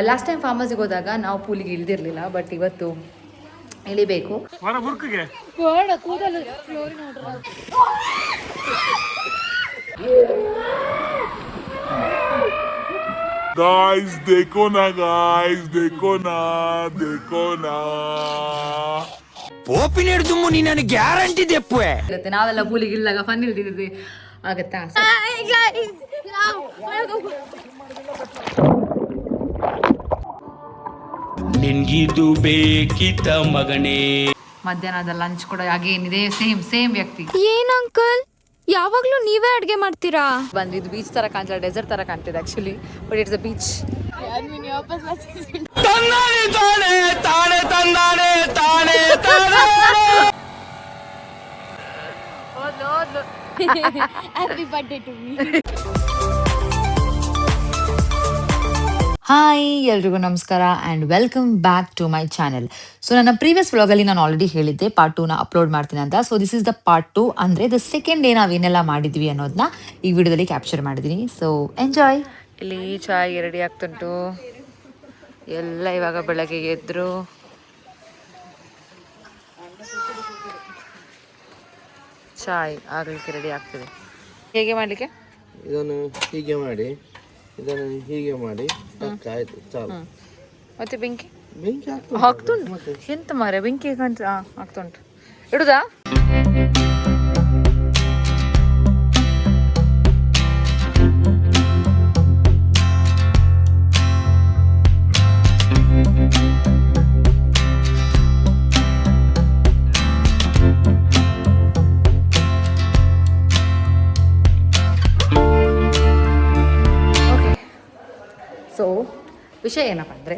Last time ಫಾರ್ಮಸಿಗೆ ಹೋದಾಗ ನಾವು ಪೂಲಿಗೆ ಇಳ್ದಿರ್ಲಿಲ್ಲ, ಬಟ್ ಇವತ್ತು ಇಳಿಬೇಕು. Guys, देखो ना ಪೋಪಿನ ಹಿಡಿದು ನೀ ನನಗೆ ಗ್ಯಾರಂಟಿ ದೆಪ್ಪುವೆ. ನಾವೆಲ್ಲ ಪೂಲಿಗೆ ಇಲ್ದಾಗ ಫನ್ ಇಲ್ದಿದ್ವಿ ಆಗತ್ತಾ. ನಿನ್ಗಿದು ಬೇಕಿತ್ತ ಮಗನೇ. ಮಧ್ಯಾಹ್ನದ ಲಂಚ್ ಕೂಡ ಹಾಗೇನಿದೆ, ಸೇಮ್ ವ್ಯಕ್ತಿ. ಏನ್ ಅಂಕಲ್ ಯಾವಾಗ್ಲೂ ನೀವೇ ಅಡ್ಗೆ ಮಾಡ್ತೀರಾ? ಬಂದ್ವಿ, ಇದು ಬೀಚ್ ತರ ಕಾಣ್ತಿಲ್ಲ, ಡೆಸರ್ಟ್ ತರ ಕಾಣ್ತಿದೆ actually, but it's a beach. Happy birthday to me. Hi ಎಲ್ರಿಗೂ ನಮಸ್ಕಾರ and welcome back to my channel. So ನನ್ನ ಪ್ರೀವಿಯಸ್ ವ್ಲಾಗಲ್ಲಿ ನಾನು ಆಲ್ರೆಡಿ ಹೇಳಿದ್ದೆ ಪಾರ್ಟ್ 2ನ ಅಪ್ಲೋಡ್ ಮಾಡ್ತೀನಿ ಅಂತ. So this is the part 2, ಅಂದರೆ ದ ಸೆಕೆಂಡ್ ಡೇ ನಾವೇನೆಲ್ಲ ಮಾಡಿದ್ವಿ ಅನ್ನೋದನ್ನ ಈ ವಿಡಿಯೋದಲ್ಲಿ ಕ್ಯಾಪ್ಚರ್ ಮಾಡಿದ್ದೀನಿ. So enjoy. ಇಲ್ಲಿ ಚಾಯ್ ರೆಡಿ ಆಗ್ತುಂಟು, ಎಲ್ಲ ಇವಾಗ ಬೆಳಗ್ಗೆ ಎದ್ರು ಚಾಯ್ ಆಗಲಿಕ್ಕೆ ರೆಡಿ ಆಗ್ತದೆ. ಹೇಗೆ ಮಾಡಲಿಕ್ಕೆ? ಇದನ್ನು ಹೀಗೆ ಮಾಡಿ, ಇದನ್ನು ಹೀಗೆ ಮಾಡಿ ಆಯ್ತು ಚಾಲು. ಮತ್ತೆ ಬೆಂಕಿ ಹಾಕ್ತುಂಟು. ಎಂತ ಮಾರೆ ಬೆಂಕಿ ಆಗ್ತುಂಟು, ಇಡುದಾ? ಸೊ ವಿಷಯ ಏನಪ್ಪ ಅಂದರೆ,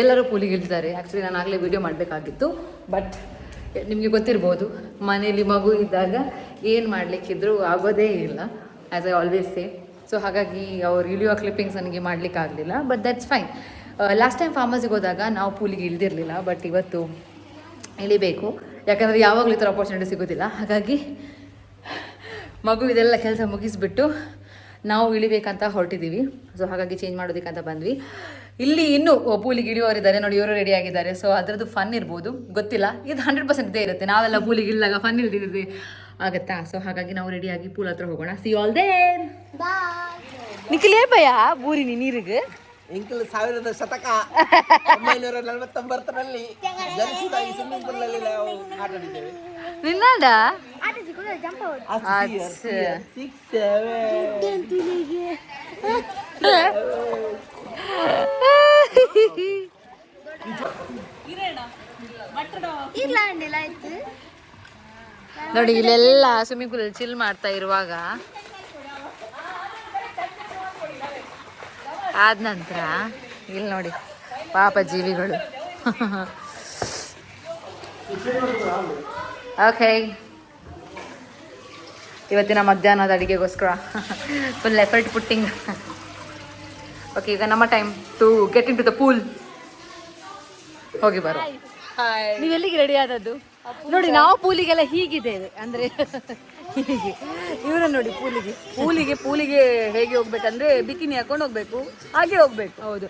ಎಲ್ಲರೂ ಪೂಲಿಗೆ ಇಳಿದಿದ್ದಾರೆ. ಆ್ಯಕ್ಚುಲಿ ನಾನು ಆಗಲೇ ವಿಡಿಯೋ ಮಾಡಬೇಕಾಗಿತ್ತು, ಬಟ್ ನಿಮಗೆ ಗೊತ್ತಿರ್ಬೋದು, ಮನೇಲಿ ಮಗು ಇದ್ದಾಗ ಏನು ಮಾಡಲಿಕ್ಕಿದ್ರೂ ಆಗೋದೇ ಇಲ್ಲ, as I always say. So ಹಾಗಾಗಿ ಅವ್ರು ಇಳಿಯೋ ಕ್ಲಿಪ್ಪಿಂಗ್ಸ್ ನನಗೆ ಮಾಡಲಿಕ್ಕಾಗಲಿಲ್ಲ, but that's fine. Last time ಫಾರ್ಮಸಿಗೆ ಹೋದಾಗ ನಾವು ಪೂಲಿಗೆ ಇಳ್ದಿರಲಿಲ್ಲ, ಬಟ್ ಇವತ್ತು ಇಳಿಬೇಕು. ಯಾಕಂದರೆ ಯಾವಾಗಲೂ ಈ ಥರ ಅಪರ್ಚುನಿಟಿ ಸಿಗೋದಿಲ್ಲ. ಹಾಗಾಗಿ ಮಗು ಇದೆಲ್ಲ ಕೆಲಸ ಮುಗಿಸ್ಬಿಟ್ಟು ನಾವು ಇಳಿಬೇಕಂತ ಹೊರಟಿದ್ದೀವಿ. ಸೊ ಹಾಗಾಗಿ ಚೇಂಜ್ ಮಾಡೋದಕ್ಕಂತ ಬಂದ್ವಿ. ಇಲ್ಲಿ ಇನ್ನೂ ಪೂಲಿಗೆ ಇಳಿಯೋರಿದ್ದಾರೆ ನೋಡಿ, ಇವರು ರೆಡಿ ಆಗಿದ್ದಾರೆ. ಸೊ ಅದರದ್ದು ಫನ್ ಇರ್ಬೋದು, ಗೊತ್ತಿಲ್ಲ. ಇದು 100% ಇದೇ ಇರುತ್ತೆ. ನಾವೆಲ್ಲ ಪೂಲಿಗೆ ಇಳಿದಾಗ ಫನ್ ಇಲ್ದಿದ್ವಿ ಆಗತ್ತಾ. ಸೊ ಹಾಗಾಗಿ ನಾವು ರೆಡಿಯಾಗಿ ಪೂಲ್ ಹತ್ರ ಹೋಗೋಣ. C all there. ನಿಖಿಲೇ ಭಯ ಬೂರಿನಿ ನೀರಿಗೆ ಇಂಕಲ್ 1000ದ ಶತಕ 1949ರಲ್ಲಿ ಜನಿಸಿದಾಗಿ ಸ್ವಿಮ್ಮಿಂಗ್ ಪೂಲ್ ಅಲ್ಲಿ ನಾವು ಆಟ ಆಡಿದ್ದೇವೆ. ನಿನ್ನಡ ನೋಡಿ, ಇಲ್ಲೆಲ್ಲ ಸ್ವಿಮ್ಮಿಂಗ್ ಪೂಲ್ ಚಿಲ್ ಮಾಡ್ತಾ ಇರುವಾಗ ಆದ ನಂತರ ಇಲ್ಲಿ ನೋಡಿ ಪಾಪ ಜೀವಿಗಳು. ಓಕೆ, ಇವತ್ತಿನ ಮಧ್ಯಾಹ್ನದ ಅಡುಗೆಗೋಸ್ಕರ ಫುಲ್ ಎಫರ್ಟ್ ಪುಟ್ಟಿಂಗ್. ಓಕೆ, ಈಗ ನಮ್ಮ time to get into the pool. ಹೋಗಿ ಬರೋ. ನೀವೆಲ್ಲಿಗೆ ರೆಡಿ ಆದದ್ದು ನೋಡಿ? ನಾವು ಪೂಲಿಗೆಲ್ಲ ಹೀಗಿದ್ದೇವೆ, ಅಂದ್ರೆ ಹೀಗೆ. ಇವರನ್ನ ನೋಡಿ, ಪೂಲಿಗೆ ಹೇಗೆ ಹೋಗ್ಬೇಕಂದ್ರೆ ಬಿಕಿನಿ ಹಾಕೊಂಡು ಹೋಗ್ಬೇಕು, ಹಾಗೆ ಹೋಗ್ಬೇಕು. ಹೌದು,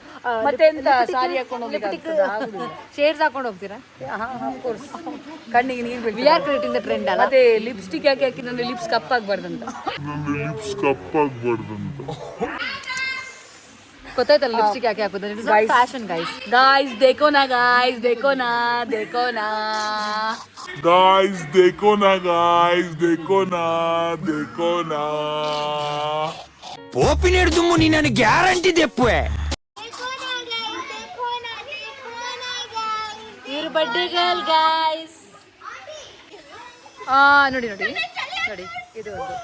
ಮತ್ತೆ ಎಂತ ಸಾರಿ ಹಾಕೊಂಡು ಹೋಗ್ಬೇಕು, ಶೇರ್ಸ್ ಹಾಕೊಂಡು ಹೋಗ್ತೀರಾ? ಕಣ್ಣಿಗೆ ನೀರು ಬೇಕು. We are creating the trend ಅಲ್ಲ. ಮತ್ತೆ ಲಿಪ್ಸ್ಟಿಕ್ ಯಾಕೆ ಹಾಕಿ ನನ್ನ ಲಿಪ್ಸ್ ಕಪ್ಪಾಗಬಾರ್ದಂತ. ಗೊತ್ತಾಯ್ತಲ್ಲ ಲಿಪ್ಸ್ಟಿಕ್ ಯಾಕೆ ಹಾಕೋದು? It's fashion guys. देखो ना guys, देखो ना ಪೋಪಿನ ಹಿಡಿದು ನೀ ನನಗೆ ಗ್ಯಾರಂಟಿ ದೆಪ್ಪುವೆ. ಇವ್ರ ಬರ್ಡೇ ಗರ್ಲ್ ಗೈಸ್. ನೋಡಿ ಇದು ಒಂದು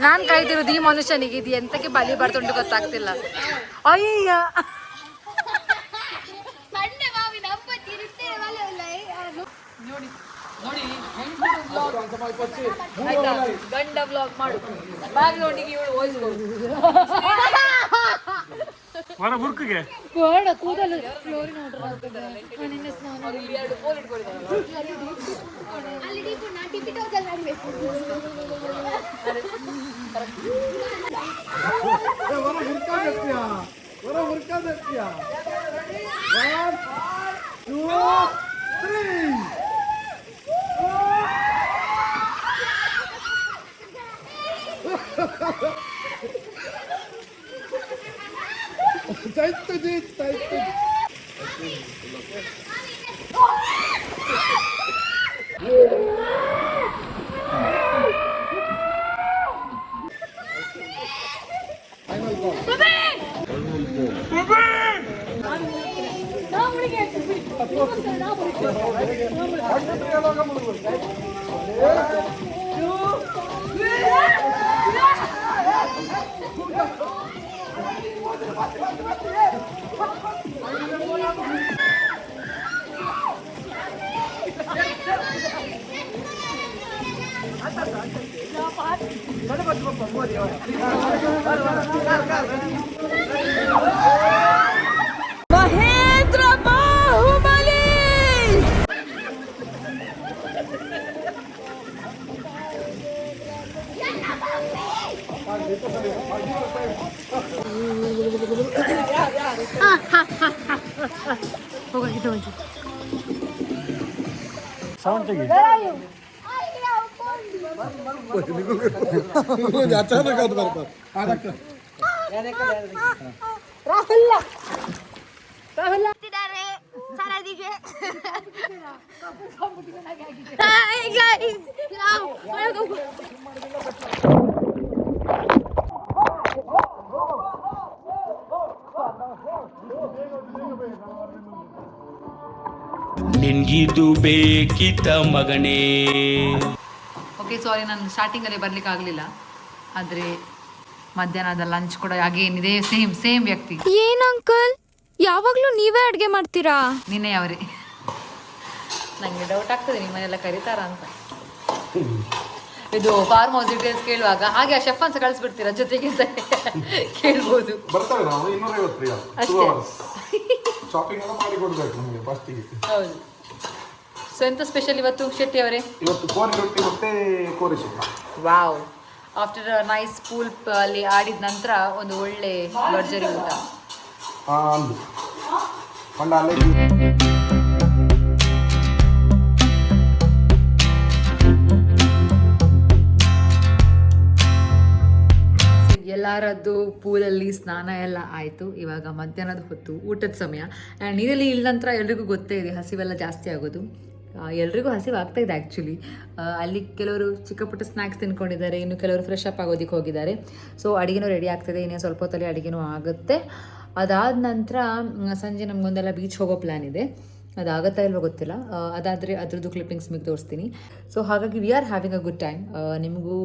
ನಾನು ಕಾಯ್ದಿರೋದು ಈ ಮನುಷ್ಯನಿಗೆ. ಇದು ಎಂತಕ್ಕೆ ಬಲಿ ಬರ್ತುಂಟು ಗೊತ್ತಾಗ್ತಿಲ್ಲ. ಅಯ್ಯ, ಗಂಡ ಬ್ಲಾಗ್ ಮಾಡು, ಬ್ಯಾಗ್ರೌಂಡಿಗೆ ಇವಳು ವಾಯ್ಸ್ ಕೊಡು. ಬೇಡ ಕೂದಲು ಫ್ಲೋರಿನ ನಿನ್ನೆ ಸ್ನಾನ ಮಹೇಂದ್ರ ಬಾಹುಬಲಿ. ಹೋಗಿದ್ದು ಅಚಾನಕ್ ಅದು ಬರ್ಬಾರ್ದು ರಾಹುಲ್ ನಿನ್ಗಿದು ಬೇಕಿತ್ತ ಮಗನೇ. ಓಕೆ ಸಾರಿ, ನಾನು ಸ್ಟಾರ್ಟಿಂಗಲ್ಲೇ ಬರ್ಲಿಕ್ಕೆ ಆಗಲಿಲ್ಲ, ಆದರೆ ಮಧ್ಯಾಹ್ನದ ಲಂಚ್ ಕೂಡ ಹಾಗೆ ಏನಿದೆ, ಸೇಮ್ ವ್ಯಕ್ತಿ. ಏನ್ ಅಂಕಲ್ ಯಾವಾಗ್ಲೂ ನೀವೇ ಅಡ್ಗೆ ಮಾಡ್ತೀರಾ? ನಿನ್ನೆ ಅವರೇ. ನನಗೆ ಡೌಟ್ ಆಗ್ತದೆ ನಿಮ್ಮನ್ನೆಲ್ಲ ಕರೀತಾರ ಅಂತ. ಇದು ಫಾರ್ಮ್ ಹೌಸ್ ಡೀಟೇಲ್ಸ್ ಕೇಳುವಾಗ ಹಾಗೆ ಆ ಶೆಫ್ ಅಂತ ಕಳಿಸ್ಬಿಡ್ತೀರಾ ಜೊತೆಗೆ ಅಂತ ಕೇಳ್ಬೋದು. ಬರ್ತಾರೆ ನಾವು 250 ರಿಯಾಲ್ ಅಷ್ಟೇ. ಶಾಪಿಂಗ್ ಎಲ್ಲ ಮಾಡಿ ಕೊಡ್ಬೇಕು ನಮಗೆ ಫಸ್ಟಿಗೆ. ಹೌದು. ಸೊ ಎಂತ ಸ್ಪೆಷಲ್ ಇವತ್ತು ಶೆಟ್ಟಿ ಅವರೇ? ಇವತ್ತು ಕೋರಿ ರೊಟ್ಟಿ ಮತ್ತೆ ಕೋರಿ ಸುಕ್ಕ. ವಾವ್, ಆಫ್ಟರ್ ನೈಸ್ ಪೂಲ್ ಅಲ್ಲಿ ಆಡಿದ ನಂತರ ಒಂದು ಒಳ್ಳೆ ಭರ್ಜರಿ ಊಟ. ಅಂದು ಪಂಡ ಅಲ್ಲೇ ಎಲ್ಲರದ್ದು ಪೂಲಲ್ಲಿ ಸ್ನಾನ ಎಲ್ಲ ಆಯಿತು. ಇವಾಗ ಮಧ್ಯಾಹ್ನದ ಹೊತ್ತು ಊಟದ ಸಮಯ. ಆ್ಯಂಡ್ ನೀರಲ್ಲಿ ಇಳಿದ ನಂತರ ಎಲ್ರಿಗೂ ಗೊತ್ತೇ ಇದೆ ಹಸಿವೆಲ್ಲ ಜಾಸ್ತಿ ಆಗೋದು. ಎಲ್ರಿಗೂ ಹಸಿವು ಆಗ್ತಾ ಇದೆ ಆ್ಯಕ್ಚುಲಿ. ಅಲ್ಲಿ ಕೆಲವರು ಚಿಕ್ಕ ಪುಟ್ಟ ಸ್ನ್ಯಾಕ್ಸ್ ತಿನ್ಕೊಂಡಿದ್ದಾರೆ, ಇನ್ನು ಕೆಲವರು ಫ್ರೆಶ್ ಅಪ್ ಆಗೋದಕ್ಕೆ ಹೋಗಿದ್ದಾರೆ. ಸೊ ಅಡುಗೆನೂ ರೆಡಿ ಆಗ್ತದೆ, ಇನ್ನೇ ಸ್ವಲ್ಪ ಹೊತ್ತಲ್ಲಿ ಅಡುಗೆನೂ ಆಗುತ್ತೆ. ಅದಾದ ನಂತರ ಸಂಜೆ ನಮಗೊಂದೆಲ್ಲ ಬೀಚ್ ಹೋಗೋ ಪ್ಲ್ಯಾನ್ ಇದೆ. ಅದಾಗತ್ತಾ ಇಲ್ವೋ ಗೊತ್ತಿಲ್ಲ. ಅದಾದರೆ ಅದ್ರದ್ದು ಕ್ಲಿಪ್ಪಿಂಗ್ಸ್ ನಿಮಗೆ ತೋರಿಸ್ತೀನಿ. ಸೊ ಹಾಗಾಗಿ we are having a good time. ನಿಮಗೂ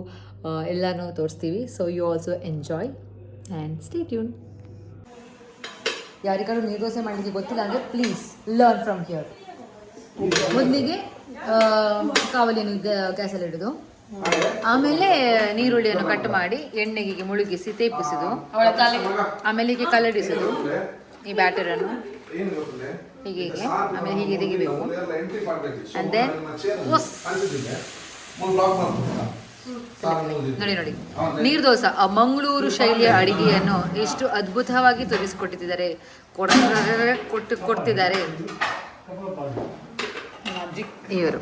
ಎಲ್ಲನೂ ತೋರಿಸ್ತೀವಿ. So you also enjoy and stay tune. ಯಾರಿಗಾದ್ರೂ ನೀರು ದೋಸೆ ಮಾಡಲಿಕ್ಕೆ ಗೊತ್ತಿಲ್ಲ ಅಂದರೆ ಪ್ಲೀಸ್ ಲರ್ನ್ ಫ್ರಮ್ ಹಿಯರ್. ಮೊದಲಿಗೆ ಕಾವಲಿಯನ್ನು ಗ್ಯಾಸಲ್ಲಿ ಇಡೋದು, ಆಮೇಲೆ ನೀರುಳ್ಳಿಯನ್ನು ಕಟ್ ಮಾಡಿ ಎಣ್ಣೆಗೆ ಮುಳುಗಿಸಿ ತೇಪಿಸೋದು, ಆಮೇಲೆ ಹೀಗೆ ಕಲಡಿಸೋದು ಈ ಬ್ಯಾಟರನ್ನು ಹೀಗೆ, ಆಮೇಲೆ ಹೀಗೆ ತೆಗಿಬೇಕು. ಆ್ಯಂಡ್ ದೆನ್ ನೋಡಿ ನೀರು ದೋಸೆ, ಮಂಗಳೂರು ಶೈಲಿಯ ಅಡಿಗೆಯನ್ನು ಎಷ್ಟು ಅದ್ಭುತವಾಗಿ ತೋರಿಸಿಕೊಟ್ಟಿದ್ದಾರೆ, ಕೊಡ್ತಿದ್ದಾರೆ ಇವರು.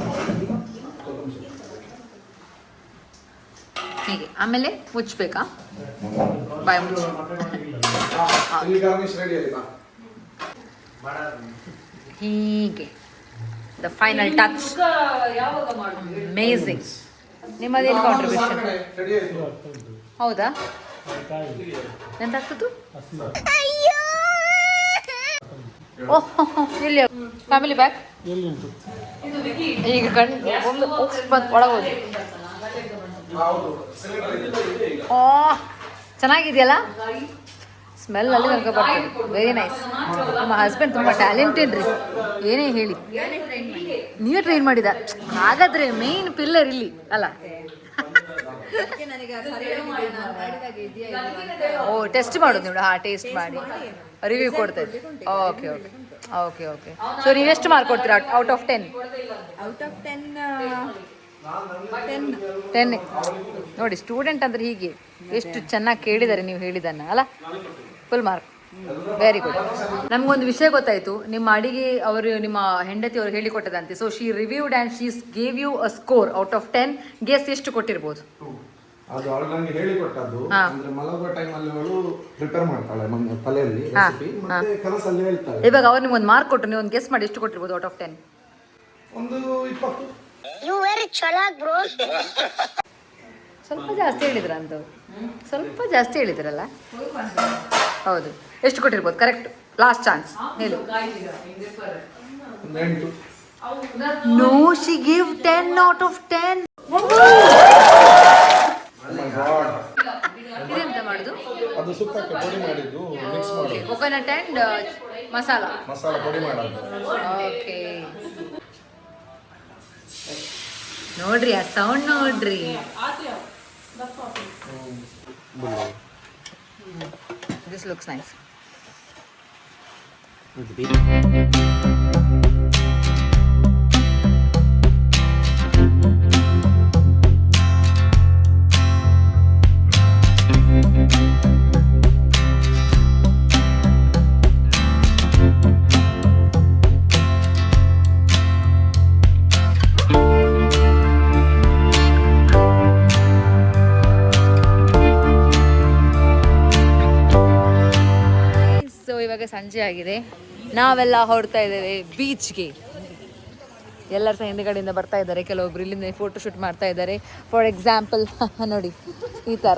ಹೀಗೆ ಆಮೇಲೆ ಮುಚ್ಚಬೇಕಾ, ಬಾಯಿ ಮುಚ್ಚಿ. ಹೀಗೆ ದ ಫೈನಲ್ ಟಚ್. ಅಮೇಝಿಂಗ್. ನಿಮ್ಮದೇನು ಕಾಂಟ್ರಿಬ್ಯೂಷನ್? ಹೌದಾ, ಎಂತಾಗ್ತದ್ದು? ಓಹ್, ಇಲ್ಲಿ ಫ್ಯಾಮಿಲಿ ಬ್ಯಾಗ್ ಈಗ ಒಳಗೋದು. ಓ ಚೆನ್ನಾಗಿದೆಯಲ್ಲ, ಸ್ಮೆಲ್ ಅಲ್ಲಿ ತನಕ ಬರ್ತದೆ. Very nice. ನಮ್ಮ ಹಸ್ಬೆಂಡ್ ತುಂಬ ಟ್ಯಾಲೆಂಟೆಡ್ ರೀ, ಏನೇ ಹೇಳಿ. ನೀವೇ ಟ್ರೈನ್ ಮಾಡಿದ ಹಾಗಾದ್ರೆ ಮೇನ್ ಪಿಲ್ಲರ್ ಇಲ್ಲಿ ಅಲ್ಲ. ಓ ಟೆಸ್ಟ್ ಮಾಡೋದು ನೀವು? ಹಾಂ, ಟೇಸ್ಟ್ ಮಾಡಿ ರಿವ್ಯೂ ಕೊಡ್ತಾ ಇದ್ರಿ. Okay okay okay okay. So ನೀವು ಎಷ್ಟು ಮಾರ್ಕ್ ಕೊಡ್ತೀರಾ ಔಟ್ ಆಫ್ 10? Out of 10 10. ನೋಡಿ ಸ್ಟೂಡೆಂಟ್ ಅಂದ್ರೆ ಹೀಗೆ ಎಷ್ಟು ಚೆನ್ನಾಗಿ ಕೇಳಿದ್ದಾರೆ ನೀವು ಹೇಳಿದ್ದನ್ನು ಅಲ್ಲ. Full mark, very good. ನಮಗೊಂದು ವಿಷಯ ಗೊತ್ತಾಯಿತು, ನಿಮ್ಮ ಅಡಿಗೆ ಅವರು ನಿಮ್ಮ ಹೆಂಡತಿ ಅವರು ಹೇಳಿಕೊಟ್ಟದಂತೆ. So she reviewed and she gave you a score out of 10. Guess ಎಷ್ಟು ಕೊಟ್ಟಿರ್ಬೋದು? ಅದು ಅವಳು ನಂಗೆ ಹೇಳಿಕೊಟ್ಟದ್ದು. ಅಂದ್ರೆ ಮಲಗುವ ಟೈಮಲ್ಲಿ ಅವಳು ಪ್ರಿಪೇರ್ ಮಾಡ್ತಾಳೆ ತಲೆಯಲ್ಲಿ ರೆಸಿಪಿ, ಮತ್ತೆ ಕನಸಲ್ಲಿ ಹೇಳ್ತಾಳೆ. ಇವಾಗ ಅವ್ರು ನಿಮ್ಗೆ ಒಂದು ಮಾರ್ಕ್ ಕೊಟ್ಟರು, ನೀವು ಒಂದು ಗೆಸ್ ಮಾಡಿ ಎಷ್ಟು ಕೊಟ್ಟಿರ್ಬೋದು ಔಟ್ ಆಫ್ 10? ಒಂದು 20. ಸ್ವಲ್ಪ ಜಾಸ್ತಿ ಹೇಳಿದ್ರ ಅಂತ, ಸ್ವಲ್ಪ ಜಾಸ್ತಿ ಹೇಳಿದ್ರಲ್ಲ. ಹೌದು, ಎಷ್ಟು ಕೊಟ್ಟಿರ್ಬೋದು? ಕರೆಕ್ಟ್, ಲಾಸ್ಟ್ ಚಾನ್ಸ್ ಹೇಳಿ. ಒಂದು 8. No, she give 10 out of 10. ಇದೆಂತ ಮಾಡುದು? ಅದು ಸುಕ್ಕಕ್ಕೆ ಪೊಡಿ ಮಾಡಿದ್ದು, ಮಿಕ್ಸ್ ಮಾಡೋದು. ಕೊಕೊನಟ್ ಆ್ಯಂಡ್ ಮಸಾಲ ಪೊಡಿ ಮಾಡೋದು. ಓಕೆ, ನೋಡ್ರಿ ಆ ಸೌಂಡ್ ನೋಡ್ರಿ. This looks nice. ಇವಾಗ ಸಂಜೆ ಆಗಿದೆ, ನಾವೆಲ್ಲ ಹೊರಡ್ತಾ ಇದ್ದೇವೆ ಬೀಚ್ಗೆ. ಎಲ್ಲರೂ ಸಹ ಹಿಂದುಗಡೆಯಿಂದ ಬರ್ತಾ ಇದ್ದಾರೆ, ಕೆಲವೊಬ್ರು ಇಲ್ಲಿಂದ ಫೋಟೋಶೂಟ್ ಮಾಡ್ತಾ ಇದ್ದಾರೆ. ಫಾರ್ ಎಕ್ಸಾಂಪಲ್ ನೋಡಿ ಈ ಥರ.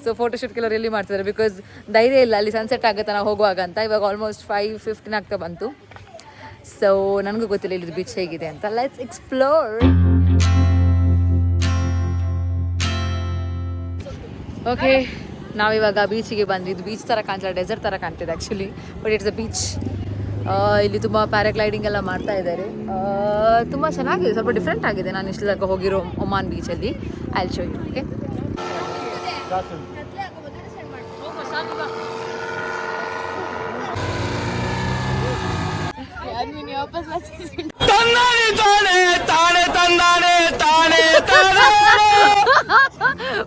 ಸೊ ಫೋಟೋಶೂಟ್ ಕೆಲವರು ಎಲ್ಲಿ ಮಾಡ್ತಿದ್ದಾರೆ, ಬಿಕಾಸ್ ಧೈರ್ಯ ಇಲ್ಲ ಅಲ್ಲಿ ಸನ್ಸೆಟ್ ಆಗುತ್ತೆ ನಾವು ಹೋಗುವಾಗ ಅಂತ. ಇವಾಗ ಆಲ್ಮೋಸ್ಟ್ 5:15 ಆಗ್ತಾ ಬಂತು. ಸೊ ನನಗೂ ಗೊತ್ತಿಲ್ಲ ಇಲ್ಲಿ ಬೀಚ್ ಹೇಗಿದೆ ಅಂತ. Let's explore. ಓಕೆ, ನಾವಿವಾಗ ಬೀಚಿಗೆ ಬಂದ್ವಿ. ಇದು ಬೀಚ್ ಥರ ಕಾಣ್ತಿಲ್ಲ, ಡೆಸರ್ಟ್ ಥರ ಕಾಣ್ತಿದೆ actually, but it's a beach. ಇಲ್ಲಿ ತುಂಬ ಪ್ಯಾರಾಗ್ಲೈಡಿಂಗ್ ಎಲ್ಲ ಮಾಡ್ತಾ ಇದ್ದಾರೆ. ತುಂಬ ಚೆನ್ನಾಗಿದೆ, ಸ್ವಲ್ಪ ಡಿಫ್ರೆಂಟ್ ಆಗಿದೆ. ನಾನು ಇಷ್ಟು ತನಕ ಹೋಗಿರೋ ಒಮಾನ್ ಬೀಚಲ್ಲಿ. I will show you. Okay,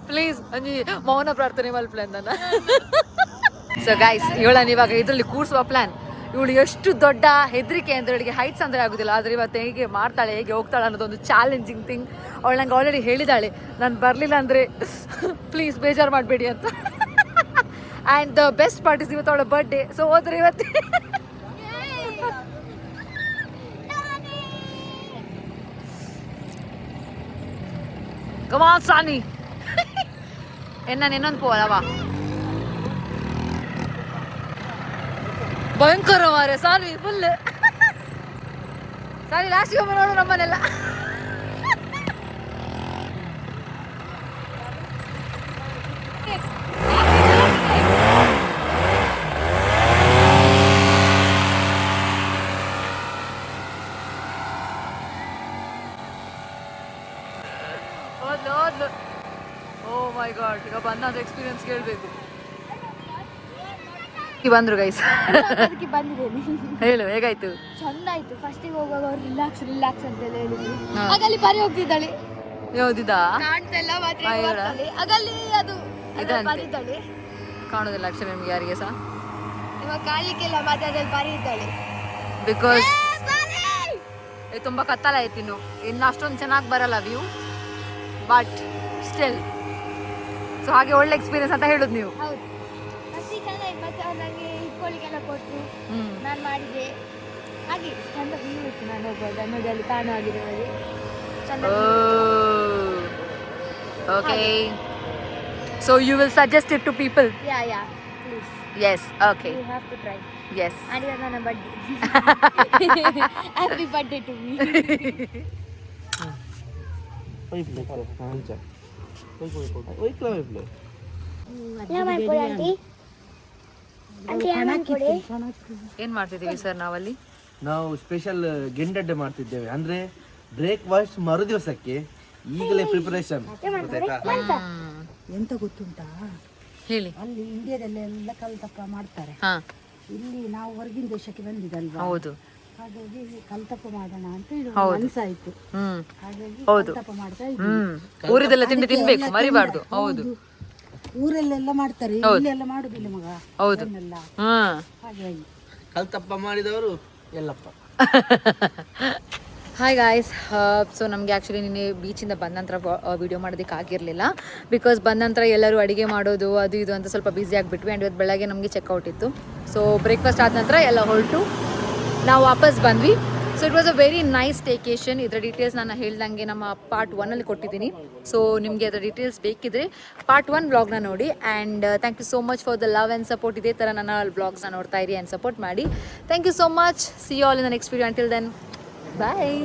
please ಒಂಜಿ ಮೌನ ಪ್ರಾರ್ಥನೆ ಮಲ್ಪ್ಲೆ ಅಂದನ. ಸೊ ಗೈಸ್, ಇವಳನ್ನು ಇವಾಗ ಇದರಲ್ಲಿ ಕೂರಿಸುವ ಪ್ಲಾನ್. ಇವಳು ಎಷ್ಟು ದೊಡ್ಡ ಹೆದರಿಕೆ ಅಂದರೆ ಇವಳಿಗೆ ಹೈಟ್ಸ್ ಅಂದರೆ ಆಗೋದಿಲ್ಲ, ಆದರೆ ಇವತ್ತು ಹೇಗೆ ಮಾಡ್ತಾಳೆ, ಹೇಗೆ ಹೋಗ್ತಾಳೆ ಅನ್ನೋದೊಂದು ಚಾಲೆಂಜಿಂಗ್ ಥಿಂಗ್. ಅವಳು ನಂಗೆ ಆಲ್ರೆಡಿ ಹೇಳಿದಾಳೆ, ನಾನು ಬರಲಿಲ್ಲ ಅಂದರೆ ಪ್ಲೀಸ್ ಬೇಜಾರು ಮಾಡಬೇಡಿ ಅಂತ. And the best part is ಇವತ್ತು ಅವಳ ಬರ್ಡೇ. ಸೊ ಹೋದ್ರೆ ಇವತ್ತು ಕಮಾನ್ ಸಾನಿ ಇನ್ನೊಂದು ಪೋಲವಾ ಭಯಂಕರ ಮಾರೆ ಸಾನ್ವಿ ಫುಲ್. ಸಾರಿ ಲಾಸ್ಟಿಗೆ ಒಮ್ಮೆ ನೋಡು ನಮ್ಮನೆಲ್ಲ. ಓ ಮೈ ಗಾಡ್, ಈಗ ಬಂದ ಎಕ್ಸ್ಪೀರಿಯನ್ಸ್ ಕೇಳಬೇಕು. ಬಂದ್ರು ಗೈಸ್, ಅದಕ್ಕೆ ಬಂದಿದ್ದೇನೆ. ಹೇಳು ಹೇಗಾಯ್ತು? ಚಂದ ಆಯ್ತು. ಫಸ್ಟಿಗೆ ಹೋಗುವಾಗ ಅವ್ರು ರಿಲ್ಯಾಕ್ಸ್ ರಿಲ್ಯಾಕ್ಸ್ ಅಂತ ಹೇಳಿದ್ರು. ಆಗಲ್ಲಿ ಪರಿ ಹೋಗ್ತಿದ್ದಾಳೆ, ಯಾವ್ದಿದಾ ಕಾಣ್ತಾ ಇಲ್ಲ ಮಾತ್ರ ಆಗಲ್ಲಿ ಅದು ಬರೀತಾಳೆ. ಕಾಣೋದಿಲ್ಲ ಅಕ್ಷರ ನಿಮ್ಗೆ ಯಾರಿಗೆ ಸಹ ಇವಾಗ ಕಾಣ್ಲಿಕ್ಕೆಲ್ಲ ಮತ್ತೆ ಅದ್ರಲ್ಲಿ ಪರಿ ಇದ್ದಾಳೆ. ಬಿಕಾಸ್ ತುಂಬಾ ಕತ್ತಲ ಆಯ್ತು, ಇನ್ನು ಅಷ್ಟೊಂದು ಚೆನ್ನಾಗಿ ಬರಲ್ಲ ವ್ಯೂ, ಬಟ್ ಸ್ಟಿಲ್. ಸೊ ಹಾಗೆ ಒಳ್ಳೆ ಎಕ್ಸ್ಪೀರಿಯನ್ಸ್ ಅಂತ ಹೇಳುದು ನೀವು. ಹೌದು, ಫಸ್ಟಿಗೆ ಚಂದ ಆಯ್ತು. ಮತ್ತೆ ಅವ್ರು ನನಗೆ ಇಟ್ಕೊಳ್ಳಿಕ್ಕೆಲ್ಲ ಕೊಟ್ಟರು, ನಾನು ಮಾಡಿದೆ. ಹಾಗೆ ಚಂದ ವ್ಯೂ ಇತ್ತು. ನಾನು ಹೋಗ್ಬೋದು ನೋಡಿ, ಅಲ್ಲಿ ಕಾಣುವಾಗಿದೆ ನೋಡಿ, ಚಂದ. Okay, so you will suggest it to people? Yeah please. Yes, okay. You have to try. Yes. And it's on a birthday. Happy birthday to me. ಏನ್ ಮಾಡ್ತಿದ್ದೀವಿ ಸರ್ ನಾವಲ್ಲಿ? ನಾವು ಸ್ಪೆಷಲ್ ಗೆಂಡಡ್ಡೆ ಮಾಡ್ತಿದ್ದೇವೆ. ಅಂದ್ರೆ ಬ್ರೇಕ್ಫಾಸ್ಟ್ ಮರು ದಿವಸಕ್ಕೆ ಈಗಲೇ ಪ್ರಿಪರೇಷನ್ ಗೊತ್ತಾಯ್ತಾ? ಎಂತ ಗೊತ್ತುಂಟಾ, ಹೇಳಿ. ಅಲ್ಲಿ ಇಂಡಿಯಾದಲ್ಲೆಲ್ಲ ಕಲ್ತಪ್ಪ ಮಾಡ್ತಾರೆ. ಹಾ ಇಲ್ಲಿ ನಾವು ಹೊರಗಿನ ದೇಶಕ್ಕೆ ಬಂದಿದ್ದಲ್ವಾ, ಹೌದು. ಹಾಗಾಗಿ ಕಲ್ತಪ್ಪ ಮಾಡೋಣ ಅಂತ ಇದು ಹೌದು. ಮನಸ್ಸಾಯ್ತು. ಹ್ಮ್ ಹಾಗಾಗಿ ಹೌದು. ಕಲ್ತಪ್ಪ ಮಾಡ್ತಾ ಇದ್ವಿ. ಊರಿದೆಲ್ಲ ತಿಂಡಿ ತಿನ್ಬೇಕು, ಮರಿಬಾರ್ದು. ಹೌದು ಊರಲ್ಲೆಲ್ಲ ಮಾಡ್ತಾರೆ, ಇಲ್ಲೆಲ್ಲ ಮಾಡುದಿಲ್ಲ ಮಗ. ಹೌದು. ಅದನ್ನೆಲ್ಲ ಹಾಗಾಗಿ ಕಲ್ತಪ್ಪ ಮಾಡಿದವರು ಎಲ್ಲಪ್ಪ. ಹಾಯ್ ಗಾಯ್ಸ್, ಸೊ ನಮಗೆ ಆ್ಯಕ್ಚುಲಿ ನಿನ್ನೆ ಬೀಚಿಂದ ಬಂದ ನಂತರ ವೀಡಿಯೋ ಮಾಡೋದಕ್ಕೆ ಆಗಿರಲಿಲ್ಲ. ಬಿಕಾಸ್ ಬಂದ ನಂತರ ಎಲ್ಲರೂ ಅಡುಗೆ ಮಾಡೋದು ಅದು ಇದು ಅಂತ ಸ್ವಲ್ಪ ಬ್ಯುಸಿ ಆಗಿಬಿಟ್ವಿ. ಆ್ಯಂಡ್ ಇವತ್ತು ಬೆಳಗ್ಗೆ ನಮಗೆ ಚೆಕ್ಔಟ್ ಇತ್ತು. ಸೊ ಬ್ರೇಕ್ಫಾಸ್ಟ್ ಆದ ನಂತರ ಎಲ್ಲ ಹೊರಟು ನಾವು ವಾಪಸ್ ಬಂದ್ವಿ. So it was a very nice staycation. ಇದರ ಡೀಟೇಲ್ಸ್ ನಾನು ಹೇಳ್ದಂಗೆ ನಮ್ಮ ಪಾರ್ಟ್ 1 ಕೊಟ್ಟಿದ್ದೀನಿ. ಸೊ ನಿಮಗೆ ಅದರ ಡೀಟೇಲ್ಸ್ ಬೇಕಿದ್ರೆ ಪಾರ್ಟ್ 1 ವ್ಲಾಗ್ನ ನೋಡಿ. And thank you so much for the love and support. ಇದೇ ಥರ ನನ್ನ ವ್ಲಾಗ್ಸ್ನ ನೋಡ್ತಾ ಇರಿ ಆ್ಯಂಡ್ ಸಪೋರ್ಟ್ ಮಾಡಿ. Thank you so much. See you all in the next video. Until then, bye.